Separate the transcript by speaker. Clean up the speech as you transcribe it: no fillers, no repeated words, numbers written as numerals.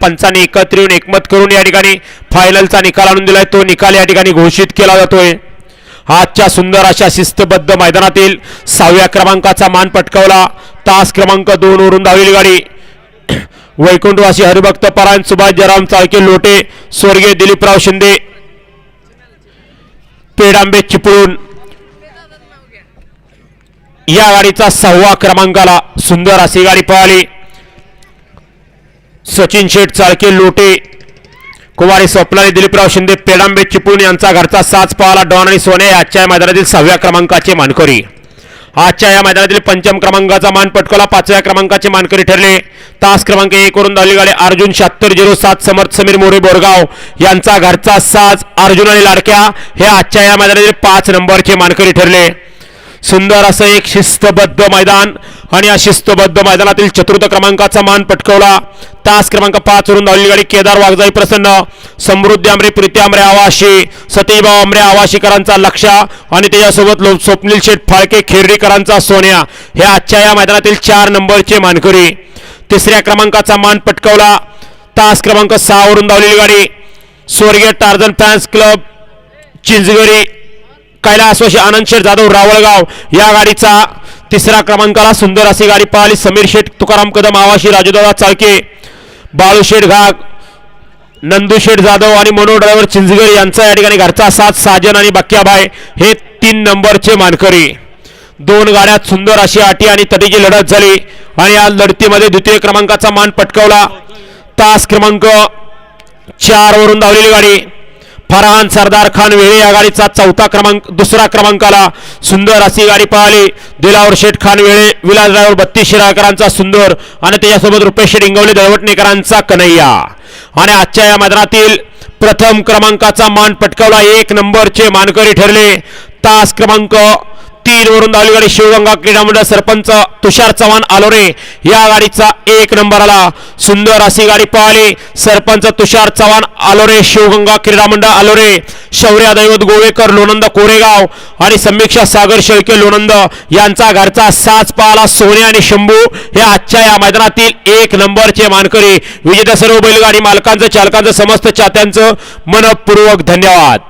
Speaker 1: पंचांनी एकत्र येऊन एकमत करून या ठिकाणी फायनलचा निकाल आणून दिलाय। तो निकाल या ठिकाणी घोषित केला जातोय। आजच्या सुंदर अशा शिस्तबद्ध मैदानातील 6व्या क्रमांकाचा मान पटकावला तास क्रमांक 2 वरून धावलेली गाडी वैकुंठवासी हरिभक्त परायण सुभाष जयराम चाळके लोटे स्वर्गीय दिलीपराव शिंदे पेडांबे चिपळूण या गाडीचा 6व्या क्रमांकाला सुंदर अशी गाडी पळाली। सचिन शेठ चाळके लोटे कुमारी स्वप्नाली दिलीपराव शिंदे पेडांबे चिपळूण यांचा घरचा साज पळाला। डॉन आणि सोने आजच्या मैदानातील 6व्या क्रमांकाचे मानकरी। आजच्या या मैदानातील 5म क्रमांकाचा मान पटकावला 5व्या क्रमांकाचे मानकरी ठरले तास क्रमांक 1 वरून धावलेली गाडी अर्जुन 7607 समर्थ समीर मोरे बोरगाव यांचा घरचा साज अर्जुन आणि लाडक्या हे आजच्या या मैदानातील 5 नंबरचे मानकरी ठरले। सुंदर असं एक शिस्तबद्ध मैदान आणि या शिस्तबद्ध मैदानातील 4र्थ क्रमांकाचा मान पटकावला तास क्रमांक 5 वरून धावलेली गाडी केदार वाघजाई प्रसन्न समृद्धी आमरे प्रीती आमरे आवाशी सतीभाऊ आमरे आवाशीकरांचा लक्ष आणि त्याच्यासोबत स्वप्नील शेठ फाळके खिर्डीकरांचा सोन्या हे आजच्या या मैदानातील 4 नंबरचे मानकरी। 3ऱ्या क्रमांकाचा मान पटकावला तास क्रमांक 6 वरून धावलेली गाडी स्वर्गीय टार्झन फॅन्स क्लब चिंचगरी कैलासवासी आनंद शेठ जाधव रावळगाव या गाडीचा 3रा क्रमांकाला सुंदर अशी गाडी पळाली। समीर शेठ तुकाराम कदम आवाशी राजूदादा चाळके बाळू शेठ घाग नंदू शेठ जाधव आणि मनोहर ड्रायव्हर चिंचगरी यांचा या ठिकाणी घरचा साथ साजन आणि बक्याबाई हे 3 नंबरचे मानकरी। 2 गाड्यात सुंदर अशी आटी आणि तटीची लढत झाली आणि या लढतीमध्ये 2य क्रमांकाचा मान पटकावला तास क्रमांक 4 वरून धावलेली गाडी फरहान सरदार खान वेळे या गाडीचा 2रा क्रमांकाला सुंदर अशी गाडी पळाली। दिलावर शेठ खान वेळे विलास ड्रायव्हर 32 शिराळकरांचा सुंदर आणि त्याच्यासोबत रुपेश शेठ इंगवले दळवटणेकरांचा कन्हैया आणि आजच्या या मैदानातील प्रथम क्रमांकाचा मान पटकावला 1 नंबरचे मानकरी ठरले तास क्रमांक 3 वरून धावलेली गाडी शिवगंगा क्रीडा मंडळ सरपंच तुषार चव्हाण आलोरे या गाडीचा 1 नंबरला सुंदर अशी गाडी पळाली। सरपंच तुषार चव्हाण आलोरे शिवगंगा क्रीडा मंडळ आलोरे शौर्य दैवत गोवेकर लोणंद कोरेगाव आणि समीक्षा सागर शेळके लोणंद यांचा घरचा साज पळाला सोने आणि शंभू हे आजच्या या मैदानातील 1 नंबरचे मानकरी। विजेत्या सर्व बैलगाडी मालकांचं चालकांचं समस्त चाहत्यांचं मनपूर्वक धन्यवाद।